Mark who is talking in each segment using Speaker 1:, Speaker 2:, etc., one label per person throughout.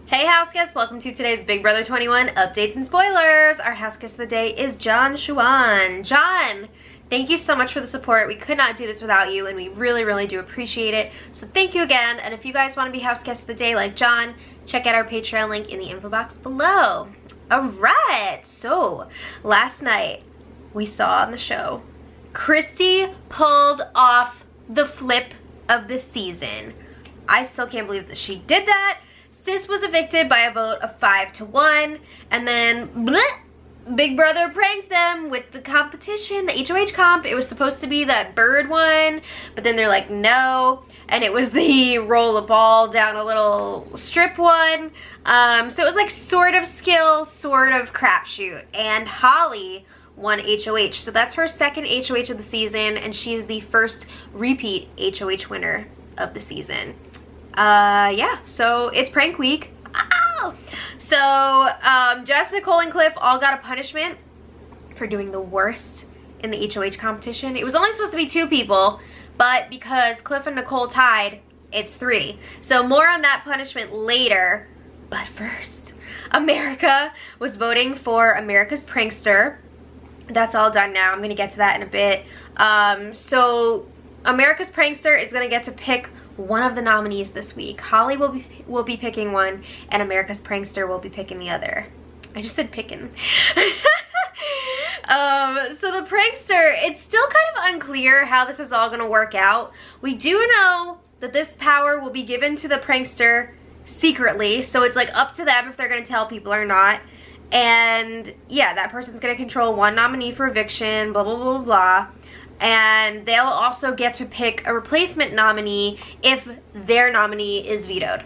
Speaker 1: Hey house guests, welcome to today's Big Brother 21 updates and spoilers. Our house guest of the day is John Shuan. John, thank you so much for the support. We could not do this without you and we really do appreciate it. So thank you again, and if you guys want to be house guest of the day like John, check out our Patreon link in the info box below. Alright, so last night we saw on the show Christie pulled off the flip of the season. I still can't believe that she did that. Sis was evicted by a vote of 5-1, and then bleh, Big Brother pranked them with the competition, the HOH comp. It was supposed to be that bird one, but then they're like, no, and it was the roll a ball down a little strip one. So it was like sort of skill, sort of crapshoot, and Holly won HOH. So that's her second HOH of the season, and she is the first repeat HOH winner of the season. Yeah, so it's prank week. Ow! So Jess, Nicole, and Cliff all got a punishment for doing the worst in the HOH competition. It was only supposed to be 2 people, but because Cliff and Nicole tied, it's 3. So more on that punishment later. But first, America was voting for America's Prankster. That's all done now. I'm gonna get to that in a bit. So America's Prankster is gonna get to pick one of the nominees this week. Holly will be picking one, and America's Prankster will be picking the other. I just said picking. So the prankster, it's still kind of unclear how this is all gonna work out. We do know that this power will be given to the prankster secretly, so it's like up to them if they're gonna tell people or not. And yeah, that person's gonna control one nominee for eviction, blah blah blah blah. And they'll also get to pick a replacement nominee if their nominee is vetoed.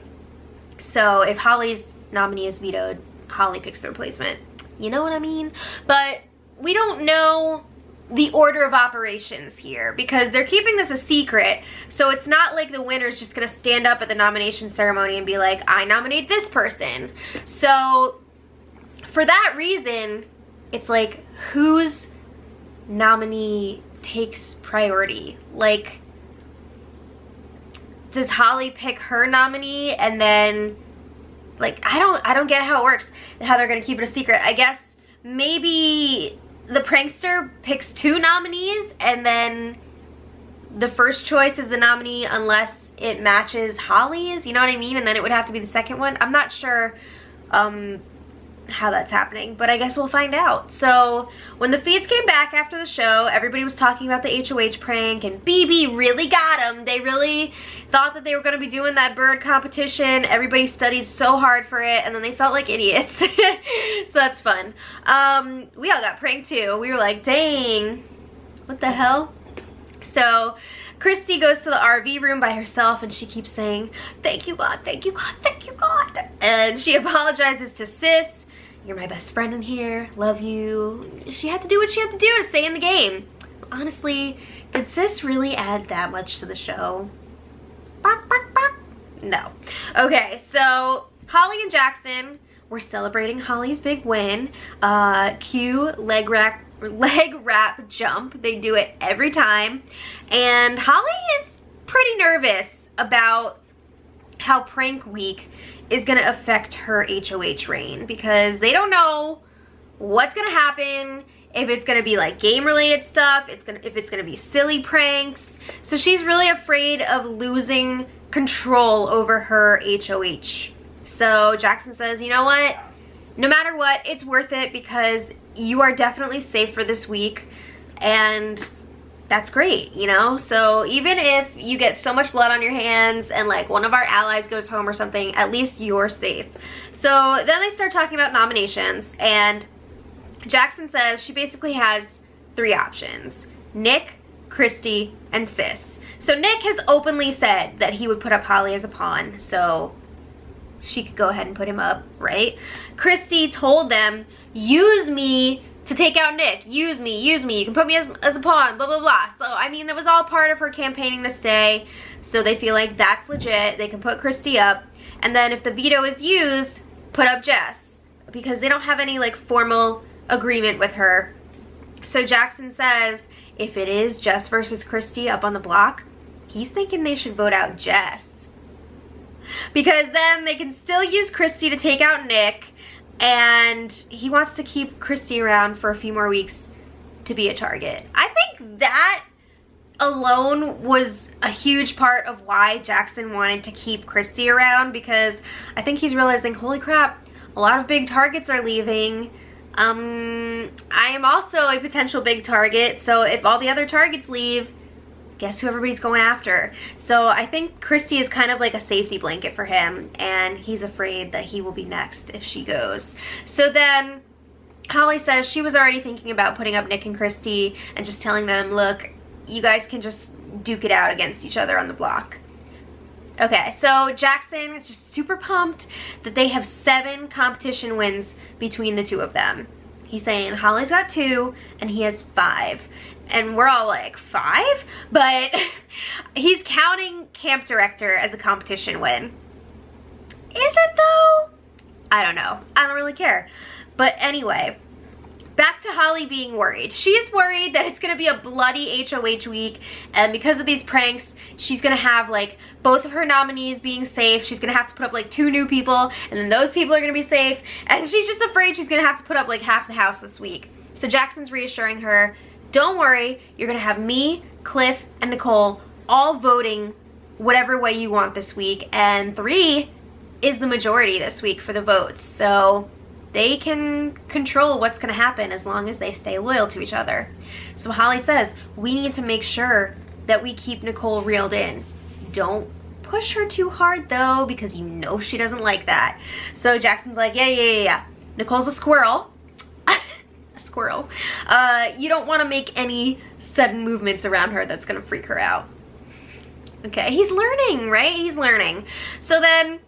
Speaker 1: So if Holly's nominee is vetoed, Holly picks the replacement. You know what I mean? But we don't know the order of operations here because they're keeping this a secret. So it's not like the winner's just gonna stand up at the nomination ceremony and be like, I nominate this person. So for that reason, it's like, whose nominee takes priority? Like, does Holly pick her nominee and then, like, I don't get how it works, how they're gonna keep it a secret. I guess maybe the prankster picks 2 nominees and then the first choice is the nominee unless it matches Holly's, you know what I mean? And then it would have to be the second one. I'm not sure how that's happening, but I guess we'll find out. So when the feeds came back after the show, everybody was talking about the HOH prank, and BB really got them. They really thought that they were going to be doing that bird competition. Everybody studied so hard for it, and then they felt like idiots. So that's fun. We all got pranked too. We were like, dang, what the hell? So Christie goes to the RV room by herself and she keeps saying, thank you God, thank you God, thank you God. And she apologizes to Sis. You're my best friend in here, love you. She had to do what she had to do to stay in the game. Honestly, did Sis really add that much to the show? No. Okay, so Holly and Jackson were celebrating Holly's big win. Cue leg wrap jump. They do it every time. And Holly is pretty nervous about how prank week is gonna affect her HOH reign because they don't know what's gonna happen, if it's gonna be like game related stuff, if it's gonna be silly pranks. So she's really afraid of losing control over her HOH. So Jackson says, you know what? No matter what, it's worth it because you are definitely safe for this week, and that's great, you know? So even if you get so much blood on your hands and like one of our allies goes home or something, at least you're safe. So then they start talking about nominations, and Jackson says she basically has 3 options: Nick, Christie, and Sis. So Nick has openly said that he would put up Holly as a pawn, so she could go ahead and put him up, right? Christie told them, use me to take out Nick. Use me, you can put me as a pawn, blah, blah, blah. So, I mean, that was all part of her campaigning to stay. So they feel like that's legit. They can put Christie up. And then if the veto is used, put up Jess. Because they don't have any, like, formal agreement with her. So Jackson says, if it is Jess versus Christie up on the block, he's thinking they should vote out Jess. because then they can still use Christie to take out Nick, and he wants to keep Christie around for a few more weeks to be a target. I think that alone was a huge part of why Jackson wanted to keep Christie around, because I think he's realizing, holy crap, a lot of big targets are leaving. I am also a potential big target, so if all the other targets leave, guess who everybody's going after? So I think Christie is kind of like a safety blanket for him, and he's afraid that he will be next if she goes. So then Holly says she was already thinking about putting up Nick and Christie and just telling them, look, you guys can just duke it out against each other on the block. Okay, so Jackson is just super pumped that they have 7 competition wins between the two of them. He's saying Holly's got 2 and he has 5. And we're all like, 5? But he's counting camp director as a competition win. Is it though? I don't know. I don't really care. But anyway, back to Holly being worried. She is worried that it's going to be a bloody HOH week, and because of these pranks, she's going to have like both of her nominees being safe. She's going to have to put up like 2 new people, and then those people are going to be safe, and she's just afraid she's going to have to put up like half the house this week. So Jackson's reassuring her, don't worry, you're going to have me, Cliff, and Nicole all voting whatever way you want this week, and 3 is the majority this week for the votes. So they can control what's going to happen as long as they stay loyal to each other. So Holly says, we need to make sure that we keep Nicole reeled in. Don't push her too hard though, because you know she doesn't like that. So Jackson's like, yeah. Nicole's a squirrel. A squirrel. You don't want to make any sudden movements around her that's going to freak her out. Okay, he's learning, right? He's learning. So then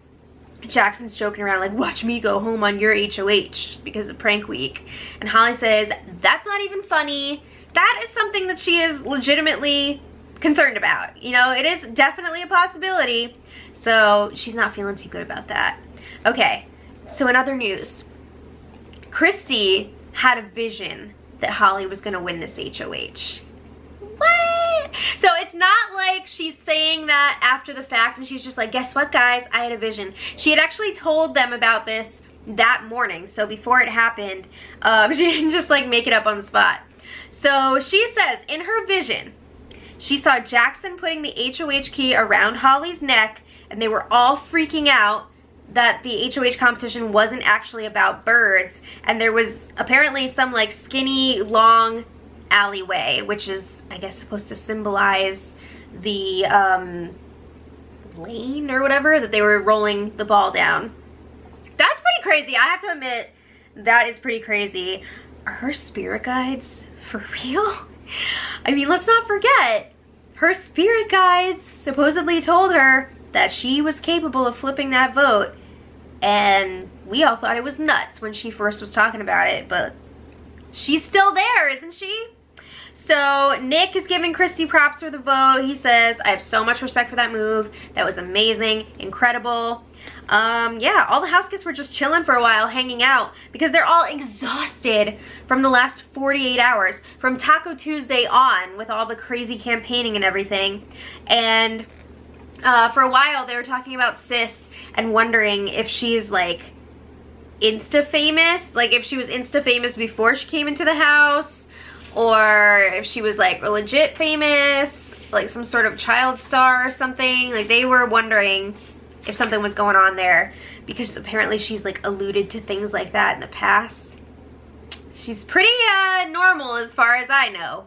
Speaker 1: Jackson's joking around like, watch me go home on your HOH because of prank week. And Holly says, that's not even funny. That is something that she is legitimately concerned about. You know, it is definitely a possibility. So she's not feeling too good about that. Okay, so in other news, Christie had a vision that Holly was going to win this HOH. What? So it's not like she's saying that after the fact and she's just like, guess what guys, I had a vision. She had actually told them about this that morning, so before it happened, she didn't just like make it up on the spot. So she says in her vision, she saw Jackson putting the HOH key around Holly's neck, and they were all freaking out that the HOH competition wasn't actually about birds, and there was apparently some like skinny, long alleyway, which is, I guess, supposed to symbolize the lane or whatever that they were rolling the ball down. That's pretty crazy. I have to admit, that is pretty crazy. Are her spirit guides for real? I mean, let's not forget, her spirit guides supposedly told her that she was capable of flipping that vote, and we all thought it was nuts when she first was talking about it, but she's still there, isn't she? So Nick is giving Christie props for the vote. He says, I have so much respect for that move. That was amazing, incredible. Yeah, all the house guests were just chilling for a while, hanging out, because they're all exhausted from the last 48 hours, from Taco Tuesday on, with all the crazy campaigning and everything. And for a while they were talking about Sis and wondering if she's like Insta famous, like if she was Insta famous before she came into the house, or if she was like legit famous, like some sort of child star or something. Like they were wondering if something was going on there, because apparently she's like alluded to things like that in the past. She's pretty normal as far as I know,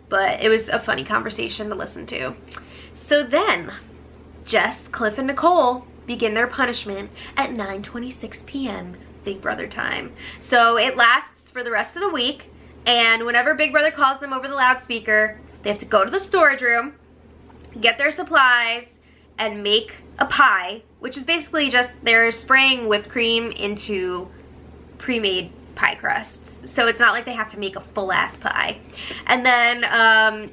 Speaker 1: but it was a funny conversation to listen to. So then Jess, Cliff, and Nicole begin their punishment at 9:26 p.m. Big Brother time. So it lasts for the rest of the week, and whenever Big Brother calls them over the loudspeaker, they have to go to the storage room, get their supplies, and make a pie, which is basically just they're spraying whipped cream into pre-made pie crusts. So it's not like they have to make a full-ass pie. And then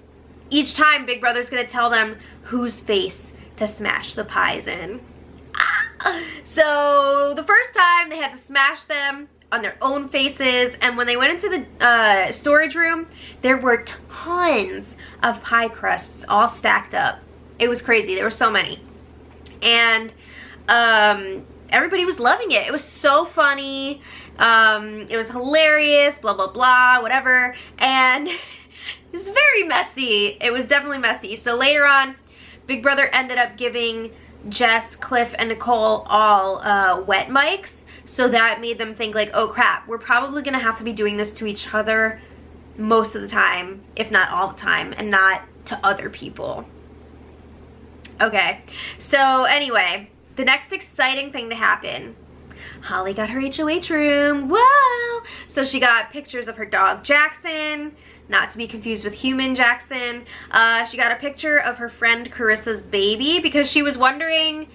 Speaker 1: each time Big Brother's gonna tell them whose face to smash the pies in. So the first time they had to smash them on their own faces, and when they went into the storage room, there were tons of pie crusts all stacked up. It was crazy. There were so many. And Everybody was loving it. It was so funny. It was hilarious, blah, blah, blah, whatever. And it was very messy. It was definitely messy. So later on, Big Brother ended up giving Jess, Cliff, and Nicole all wet mics. So that made them think like, oh crap, we're probably gonna have to be doing this to each other most of the time, if not all the time, and not to other people. Okay, so anyway, the next exciting thing to happen, Holly got her HOH room. Wow! So she got pictures of her dog Jackson, not to be confused with human Jackson. She got a picture of her friend Carissa's baby because she was wondering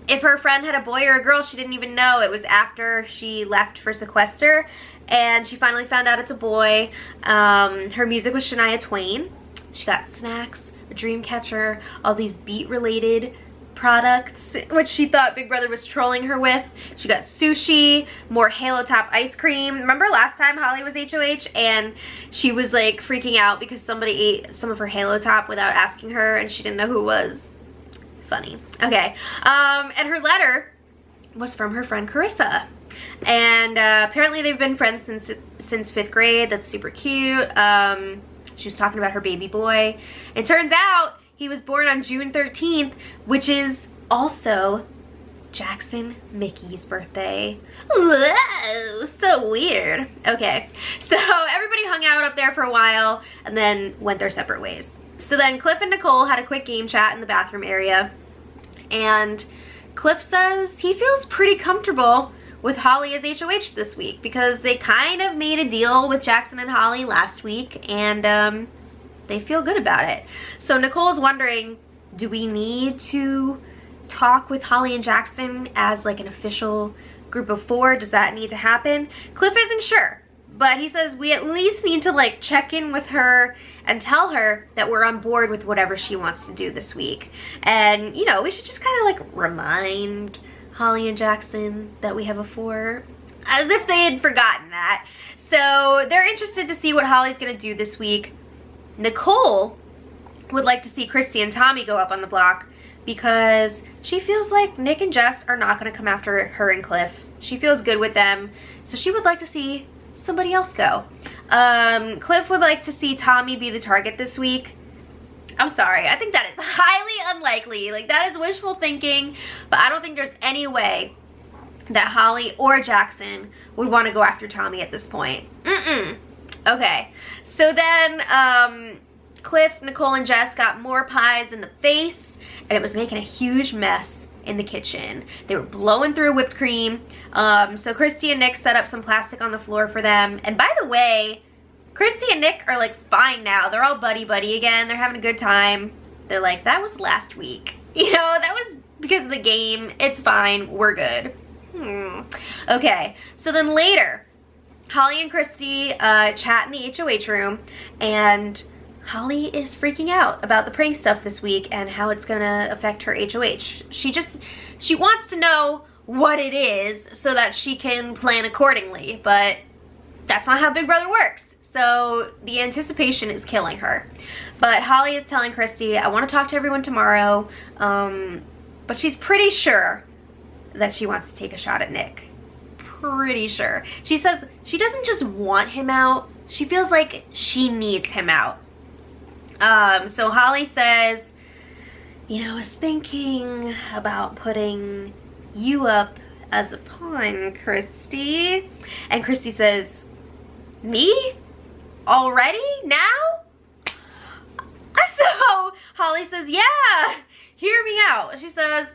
Speaker 1: if her friend had a boy or a girl. She didn't even know. It was after she left for sequester, and she finally found out it's a boy. Her music was Shania Twain. She got snacks, a dream catcher, all these beat related products, which she thought Big Brother was trolling her with. She got sushi, more Halo Top ice cream. Remember last time Holly was HOH and she was like freaking out because somebody ate some of her Halo Top without asking her and she didn't know who it was? Funny. Okay. And her letter was from her friend Carissa. And apparently they've been friends since 5th grade. That's super cute. She was talking about her baby boy. It turns out he was born on June 13th, which is also Jackson Mickey's birthday. Whoa, so weird. Okay, so everybody hung out up there for a while and then went their separate ways. So then Cliff and Nicole had a quick game chat in the bathroom area, and Cliff says he feels pretty comfortable with Holly as HOH this week because they kind of made a deal with Jackson and Holly last week, and they feel good about it. So Nicole's wondering, do we need to talk with Holly and Jackson as like an official group of 4? Does that need to happen? Cliff isn't sure, but he says we at least need to like check in with her and tell her that we're on board with whatever she wants to do this week. And you know, we should just kind of like remind Holly and Jackson that we have a 4, as if they had forgotten that. So they're interested to see what Holly's gonna do this week. Nicole would like to see Christie and Tommy go up on the block because she feels like Nick and Jess are not going to come after her and Cliff. She feels good with them, so she would like to see somebody else go. Cliff would like to see Tommy be the target this week. I'm sorry, I think that is highly unlikely. Like, that is wishful thinking, but I don't think there's any way that Holly or Jackson would want to go after Tommy at this point. Okay, so then Cliff, Nicole, and Jess got more pies in the face, and it was making a huge mess in the kitchen. They were blowing through whipped cream. So Christie and Nick set up some plastic on the floor for them. And by the way, Christie and Nick are like fine now. They're all buddy-buddy again. They're having a good time. They're like, that was last week. You know, that was because of the game. It's fine. We're good. Okay, so then later, Holly and Christie chat in the HOH room, and Holly is freaking out about the prank stuff this week and how it's gonna affect her HOH. She wants to know what it is so that she can plan accordingly, but that's not how Big Brother works. So the anticipation is killing her. But Holly is telling Christie, I want to talk to everyone tomorrow, but she's pretty sure that she wants to take a shot at Nick. Pretty sure. She says she doesn't just want him out, she feels like she needs him out. So Holly says, you know, I was thinking about putting you up as a pawn, Christie. And Christie says, me? Already? Now? So Holly says, yeah, hear me out. She says,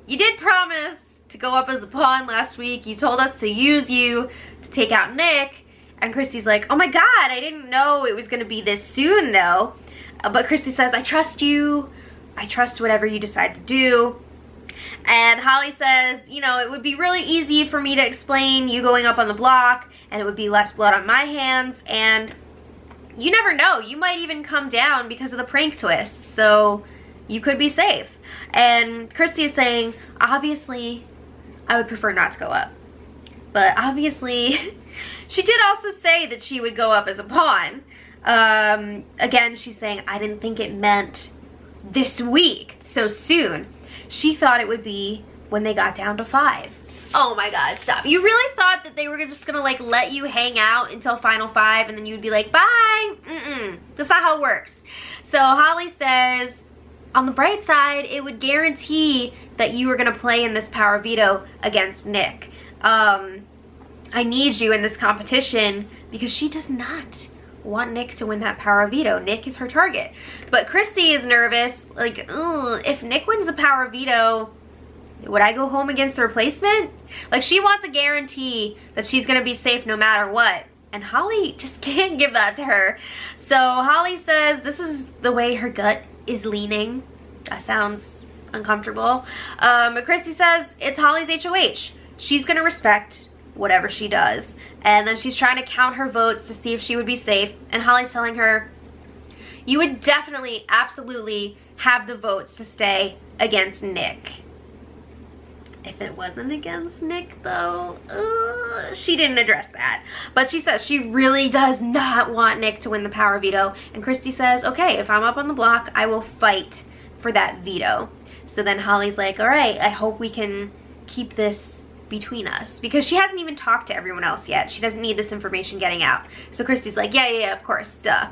Speaker 1: you did promise to go up as a pawn last week. You told us to use you to take out Nick. And Christie's like, oh my God, I didn't know it was gonna be this soon though. But Christie says, I trust you. I trust whatever you decide to do. And Holly says, you know, it would be really easy for me to explain you going up on the block, and it would be less blood on my hands, and you never know, you might even come down because of the prank twist, so you could be safe. And Christie is saying, obviously, I would prefer not to go up. But obviously, she did also say that she would go up as a pawn. Again, she's saying, I didn't think it meant this week, so soon. She thought it would be when they got down to 5. Oh my god, stop. You really thought that they were just gonna like let you hang out until final 5 and then you'd be like, bye? That's not how it works. So Holly says, on the bright side, it would guarantee that you were gonna play in this power veto against Nick. I need you in this competition because she does not want Nick to win that power veto. Nick is her target. But Christie is nervous, like, if Nick wins the power veto, would I go home against the replacement? Like, she wants a guarantee that she's gonna be safe no matter what. And Holly just can't give that to her. So Holly says this is the way her gut is leaning. That sounds uncomfortable. But Christie says it's Holly's HOH. She's gonna respect whatever she does. And then she's trying to count her votes to see if she would be safe. And Holly's telling her, you would definitely, absolutely have the votes to stay against Nick. If it wasn't against Nick, though, she didn't address that. But she says she really does not want Nick to win the power veto. And Christie says, okay, if I'm up on the block, I will fight for that veto. So then Holly's like, all right, I hope we can keep this between us. Because she hasn't even talked to everyone else yet. She doesn't need this information getting out. So Christie's like, yeah, of course, duh.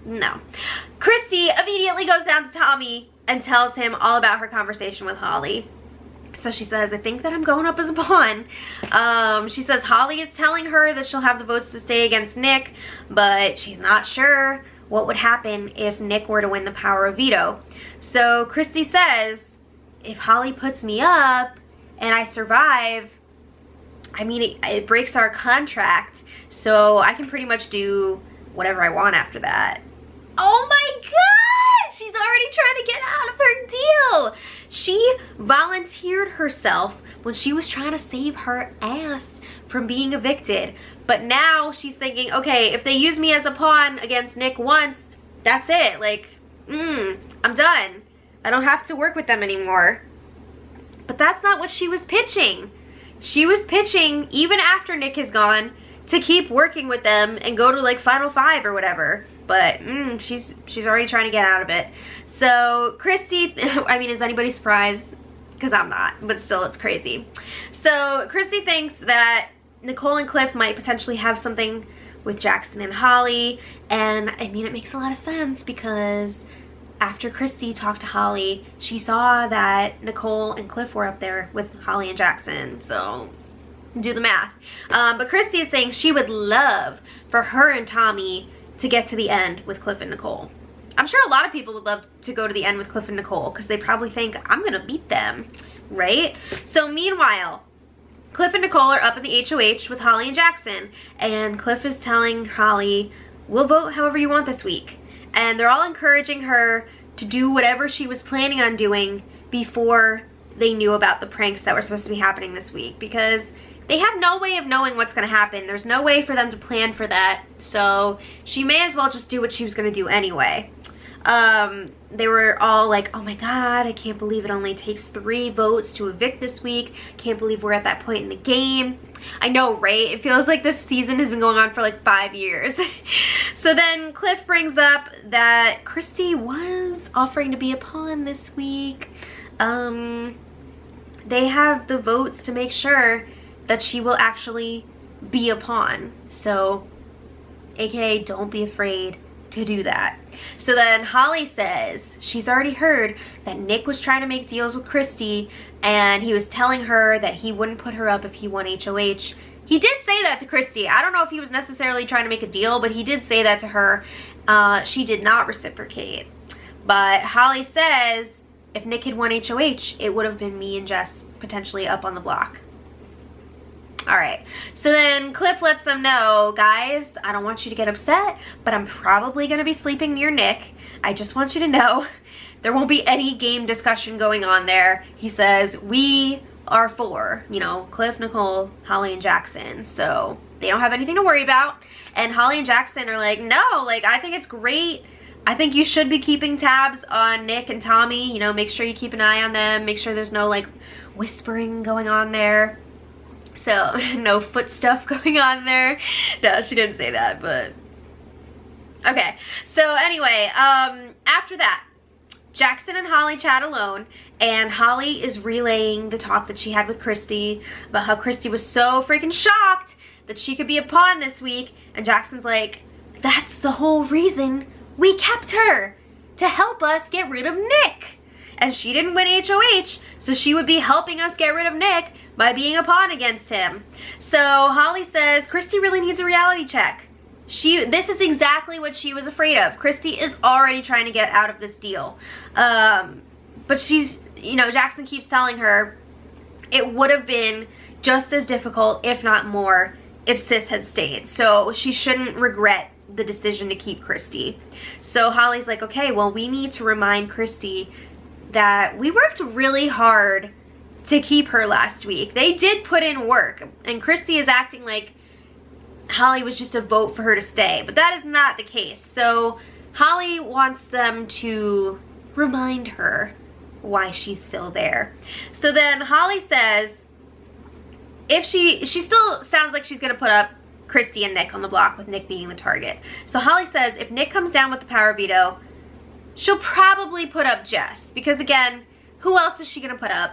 Speaker 1: No. Christie immediately goes down to Tommy and tells him all about her conversation with Holly. So she says, I think that I'm going up as a pawn. She says Holly is telling her that she'll have the votes to stay against Nick, but she's not sure what would happen if Nick were to win the power of veto. So Christie says, if Holly puts me up and I survive, I mean, it breaks our contract, so I can pretty much do whatever I want after that. Oh my god! She's already trying to get out of her deal! She volunteered herself when she was trying to save her ass from being evicted. But now she's thinking, okay, if they use me as a pawn against Nick once, that's it. Like, I'm done. I don't have to work with them anymore. But that's not what she was pitching. She was pitching, even after Nick is gone, to keep working with them and go to like Final 5 or whatever. But she's already trying to get out of it. So Christie, I mean, is anybody surprised? Because I'm not, but still it's crazy. So Christie thinks that Nicole and Cliff might potentially have something with Jackson and Holly. And I mean, it makes a lot of sense because after Christie talked to Holly, she saw that Nicole and Cliff were up there with Holly and Jackson. So do the math. But Christie is saying she would love for her and Tommy to get to the end with Cliff and Nicole. I'm sure a lot of people would love to go to the end with Cliff and Nicole because they probably think, I'm gonna beat them, right? So meanwhile, Cliff and Nicole are up in the HOH with Holly and Jackson, and Cliff is telling Holly, we'll vote however you want this week. And they're all encouraging her to do whatever she was planning on doing before they knew about the pranks that were supposed to be happening this week, because they have no way of knowing what's going to happen. There's no way for them to plan for that. So she may as well just do what she was going to do anyway. They were all like, oh my god, I can't believe it only takes 3 votes to evict this week. Can't believe we're at that point in the game. I know, right? It feels like this season has been going on for like 5 years. So then Cliff brings up that Christie was offering to be a pawn this week. They have the votes to make sure that she will actually be a pawn. So, aka don't be afraid to do that. So then Holly says she's already heard that Nick was trying to make deals with Christie and he was telling her that he wouldn't put her up if he won HOH. He did say that to Christie. I don't know if he was necessarily trying to make a deal, but he did say that to her. She did not reciprocate. But Holly says if Nick had won HOH, it would have been me and Jess potentially up on the block. Alright, so then Cliff lets them know, guys, I don't want you to get upset, but I'm probably going to be sleeping near Nick. I just want you to know there won't be any game discussion going on there. He says, we are 4, you know, Cliff, Nicole, Holly, and Jackson. So they don't have anything to worry about. And Holly and Jackson are like, no, like, I think it's great. I think you should be keeping tabs on Nick and Tommy. You know, make sure you keep an eye on them. Make sure there's no, like, whispering going on there. So, no foot stuff going on there. No, she didn't say that, but... Okay, so anyway, after that, Jackson and Holly chat alone, and Holly is relaying the talk that she had with Christie about how Christie was so freaking shocked that she could be a pawn this week, and Jackson's like, that's the whole reason we kept her, to help us get rid of Nick. And she didn't win HOH, so she would be helping us get rid of Nick by being a pawn against him. So Holly says Christie really needs a reality check. This is exactly what she was afraid of. Christie is already trying to get out of this deal. But she's, you know, Jackson keeps telling her it would have been just as difficult, if not more, if Sis had stayed. So she shouldn't regret the decision to keep Christie. So Holly's like, okay, well, we need to remind Christie that we worked really hard to keep her last week. They did put in work, and Christie is acting like Holly was just a vote for her to stay, but that is not the case. So Holly wants them to remind her why she's still there. So then Holly says if she still sounds like she's gonna put up Christie and Nick on the block, with Nick being the target. So Holly says if Nick comes down with the power veto, she'll probably put up Jess, because again, who else is she gonna put up?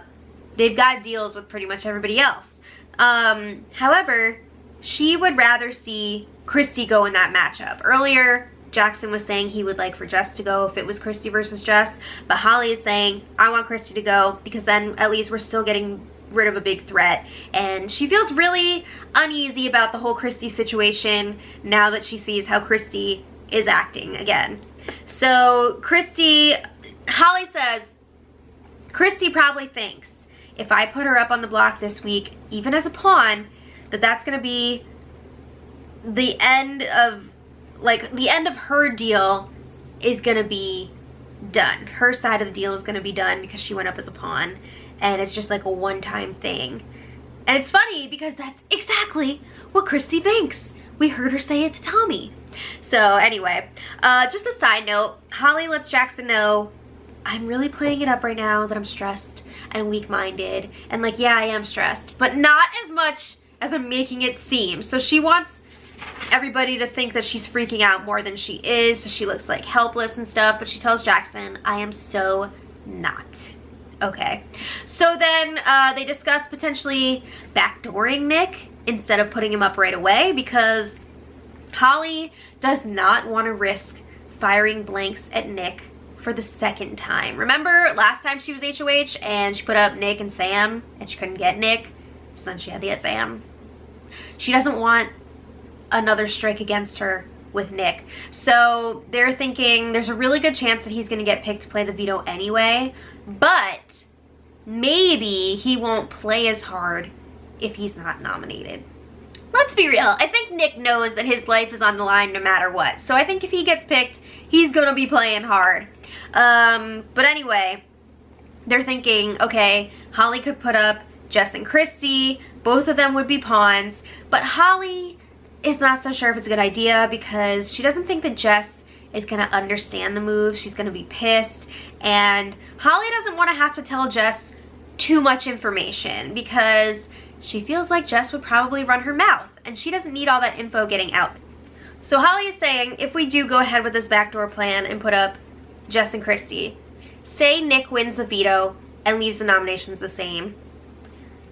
Speaker 1: They've got deals with pretty much everybody else. However, she would rather see Christie go in that matchup. Earlier, Jackson was saying he would like for Jess to go if it was Christie versus Jess, but Holly is saying, I want Christie to go because then at least we're still getting rid of a big threat. And she feels really uneasy about the whole Christie situation now that she sees how Christie is acting again. So Holly says, Christie probably thinks if I put her up on the block this week, even as a pawn, that's gonna be the end of, like, the end of her deal is gonna be done. Her side of the deal is gonna be done because she went up as a pawn, and it's just like a one-time thing. And it's funny because that's exactly what Christie thinks. We heard her say it to Tommy. So anyway, just a side note, Holly lets Jackson know, I'm really playing it up right now that I'm stressed and weak-minded, and like, yeah, I am stressed, but not as much as I'm making it seem. So she wants everybody to think that she's freaking out more than she is, so she looks like helpless and stuff, but she tells Jackson, I am so not. Okay, so then they discuss potentially backdooring Nick instead of putting him up right away, because Holly does not want to risk firing blanks at Nick for the second time. Remember last time she was HOH and she put up Nick and Sam and she couldn't get Nick, so then she had to get Sam. She doesn't want another strike against her with Nick. So they're thinking there's a really good chance that he's going to get picked to play the veto anyway, but maybe he won't play as hard if he's not nominated. Let's be real. I think Nick knows that his life is on the line no matter what. So I think if he gets picked, he's going to be playing hard. But anyway, they're thinking, okay, Holly could put up Jess and Christie. Both of them would be pawns. But Holly is not so sure if it's a good idea because she doesn't think that Jess is going to understand the move. She's going to be pissed. And Holly doesn't want to have to tell Jess too much information because she feels like Jess would probably run her mouth and she doesn't need all that info getting out. So Holly is saying if we do go ahead with this backdoor plan and put up Jess and Christie, say Nick wins the veto and leaves the nominations the same,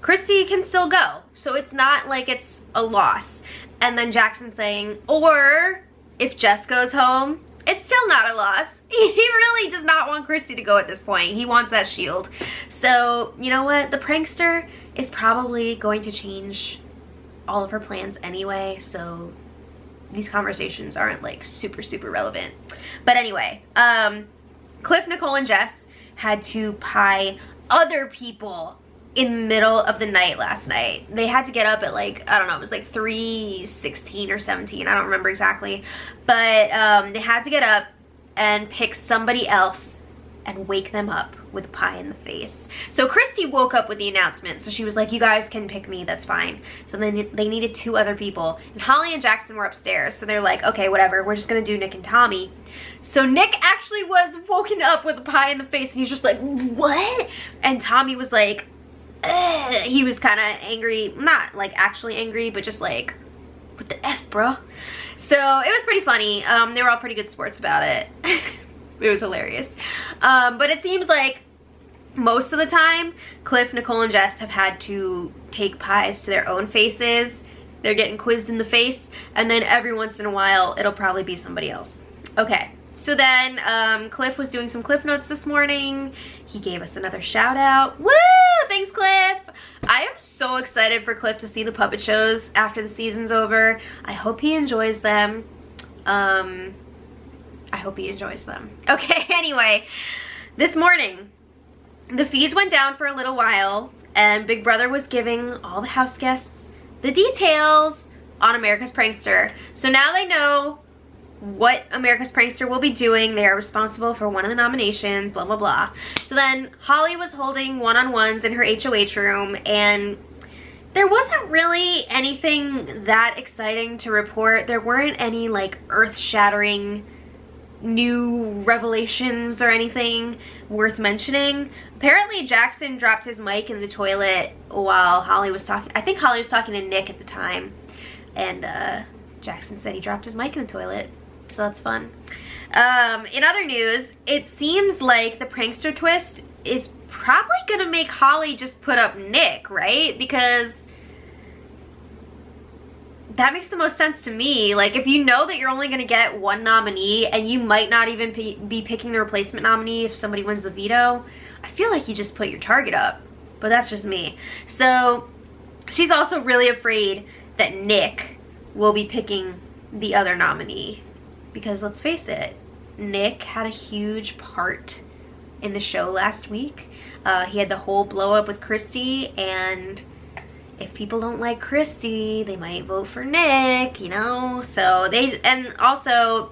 Speaker 1: Christie can still go. So it's not like it's a loss. And then Jackson's saying, or if Jess goes home, it's still not a loss. He really does not want Christie to go at this point. He wants that shield. So, you know what? The prankster is probably going to change all of her plans anyway, so these conversations aren't like super relevant. But anyway, Cliff, Nicole, and Jess had to pie other people in the middle of the night last night. They had to get up at like, I don't know, it was like 3:16 or 17, I don't remember exactly. But they had to get up and pick somebody else and wake them up with pie in the face. So Christie woke up with the announcement, so she was like, you guys can pick me, that's fine. So then they needed 2 other people, and Holly and Jackson were upstairs, so they're like, okay, whatever, we're just gonna do Nick and Tommy. So Nick actually was woken up with a pie in the face, and he was just like, what? And Tommy was like, ugh. He was kind of angry, not like actually angry, but just like, what the F, bro? So it was pretty funny. They were all pretty good sports about it. It was hilarious. But it seems like most of the time, Cliff, Nicole, and Jess have had to take pies to their own faces. They're getting quizzed in the face, and then every once in a while, it'll probably be somebody else. Okay, so then Cliff was doing some Cliff Notes this morning. He gave us another shout out. Woo! Thanks, Cliff! I am so excited for Cliff to see the puppet shows after the season's over. I hope he enjoys them. I hope he enjoys them. Okay, anyway, this morning, the feeds went down for a little while, and Big Brother was giving all the house guests the details on America's Prankster. So now they know what America's Prankster will be doing. They are responsible for one of the nominations, blah, blah, blah. So then Holly was holding one-on-ones in her HOH room, and there wasn't really anything that exciting to report. There weren't any like earth-shattering new revelations or anything worth mentioning. Apparently Jackson dropped his mic in the toilet while Holly was talking. I think Holly was talking to Nick at the time, and Jackson said he dropped his mic in the toilet, so that's fun. In other news, it seems like the prankster twist is probably gonna make Holly just put up Nick, right? Because that makes the most sense to me. Like, if you know that you're only gonna get one nominee and you might not even be picking the replacement nominee if somebody wins the veto, I feel like you just put your target up. But that's just me. So she's also really afraid that Nick will be picking the other nominee, because let's face it, Nick had a huge part in the show last week. He had the whole blow up with Christie, and if people don't like Christie, they might vote for Nick, you know? So and also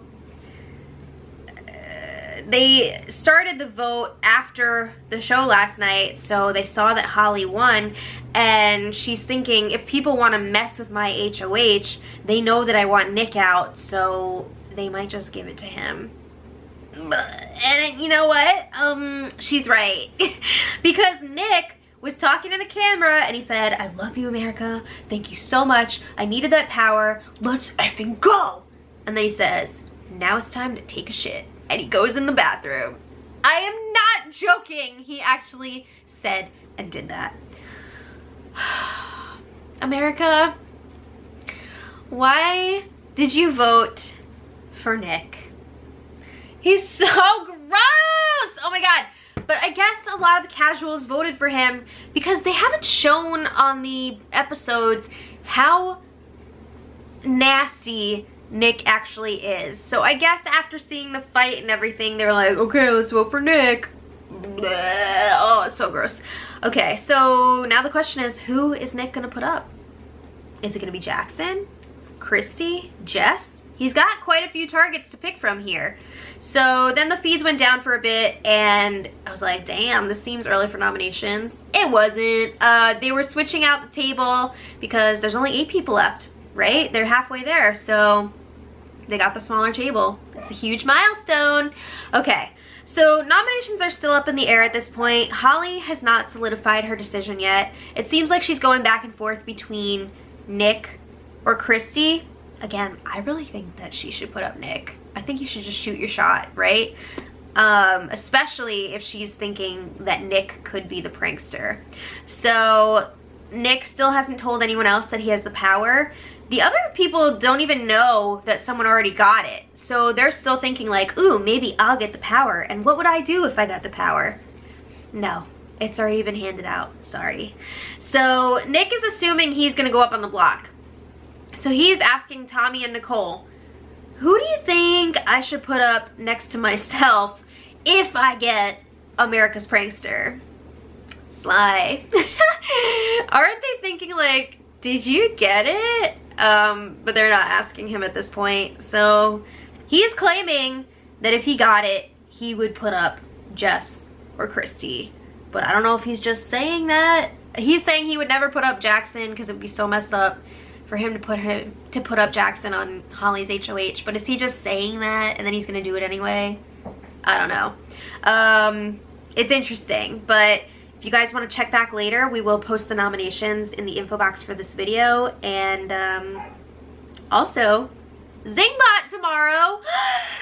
Speaker 1: they started the vote after the show last night, so they saw that Holly won, and she's thinking, if people want to mess with my HOH, they know that I want Nick out, so they might just give it to him. And you know what? She's right. Because Nick was talking to the camera and he said, "I love you, America. Thank you so much. I needed that power. Let's effing go." And then he says, "Now it's time to take a shit." And he goes in the bathroom. I am not joking. He actually said and did that. America, why did you vote for Nick? He's so gross. Oh my God. But I guess a lot of the casuals voted for him because they haven't shown on the episodes how nasty Nick actually is. So I guess after seeing the fight and everything, they were like, okay, let's vote for Nick. Bleh. Oh, it's so gross. Okay, so now the question is, who is Nick gonna put up? Is it gonna be Jackson, Christie, Jess? He's got quite a few targets to pick from here. So then the feeds went down for a bit, and I was like, damn, this seems early for nominations. It wasn't. They were switching out the table because there's only 8 people left, right? They're halfway there, so they got the smaller table. It's a huge milestone. Okay, so nominations are still up in the air at this point. Holly has not solidified her decision yet. It seems like she's going back and forth between Nick or Christie. Again, I really think that she should put up Nick. I think you should just shoot your shot, right? Especially if she's thinking that Nick could be the prankster. So Nick still hasn't told anyone else that he has the power. The other people don't even know that someone already got it. So they're still thinking like, ooh, maybe I'll get the power. And what would I do if I got the power? No, it's already been handed out. Sorry. So Nick is assuming he's gonna go up on the block. So he's asking Tommy and Nicole, who do you think I should put up next to myself if I get America's Prankster? Sly. Aren't they thinking like, did you get it? But they're not asking him at this point. So he's claiming that if he got it, he would put up Jess or Christie. But I don't know if he's just saying that. He's saying he would never put up Jackson because it would be so messed up for him to put up Jackson on Holly's HOH. But is he just saying that and then he's gonna do it anyway? I don't know. It's interesting, but if you guys want to check back later, we will post the nominations in the info box for this video. And also, Zingbot tomorrow.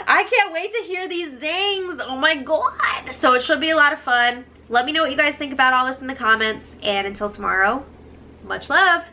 Speaker 1: I can't wait to hear these zings. Oh my god. So it should be a lot of fun. Let me know what you guys think about all this in the comments. And until tomorrow, much love.